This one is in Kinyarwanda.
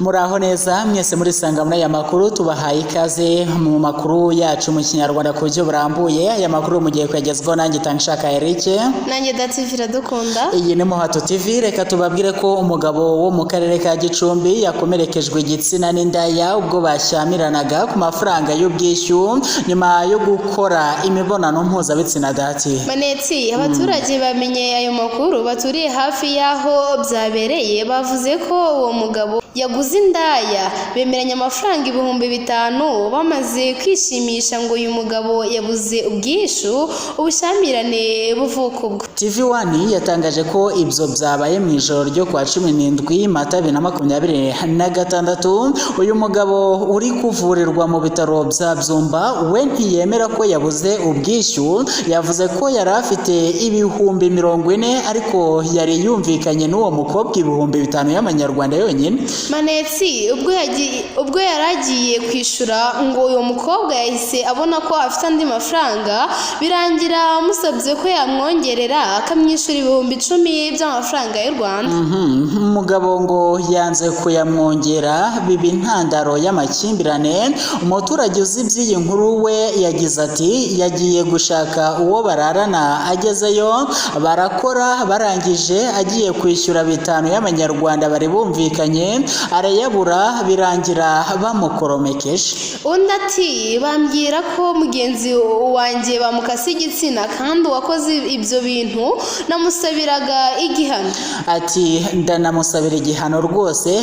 Muraho neza mwese muri sangamo ya makuru tubahaye ikaze mu makuru yacu mu Kinyarwanda ku buryo burambuye. Aya makuru mugiye kwegezwaho nanjye Tanshaka Eric nanjye Dativira dukunda. Iyi ni Muhato TV. Reka tubabwire ko umugabo wo mu karere ka Gicumbi yakomerekejwe igitsina n'indaya ubwo bashyamiranaga ku mafaranga y'ubwishyu nyuma yo gukora imibonano mpuzabitsina. Dati Manetsi, abaturage bamenye ayo makuru baturiye hafi yaho byabereye bavuze ko uwo mugabo yaguze indaya bemeranya amafaranga 5,000 bamaze kwishimisha ngo uyu mugabo yabuze ubwishu ubushamirane buvuka ubwo. TV1 yatangaje ko ibyo byabaye mu ijoro ryo kwa 17 Mata 2026. Uyu mugabo uri kuvurirwa mu bitaro bya Byumba we ntiyemera ko yabuze ubwishyu. Yavuze ko yari afite 40,000 ariko yari yumvikanye n'uwo mukobwa 5,000 y'amanyarwanda yonyine. Manetsi, ubwo yaragiye kwishura ngo uyu mukobwa yahise abona ko afite andi mafaranga birangira amusabye ko yamwongerera akamwishyura 10,000 by'amafaranga y'u Rwanda. Umugabo ngo yanze kuyamwongera biba intandaro y'amakimbirane. Umuturage uzi by'iyi nkuru we yagize ati yagiye gushaka uwo bararana, agezeyo barakora, barangije agiye kwishyura 5 y'amanyarwanda bari bumvikanye arayabura birangira bamukoromekeje. Undi ati bambwira ko mugenzi wanjye bamukase igitsina kandi wakoze ibyo bintu namusabiraga igihano. Ati ndanamusabira igihano rwose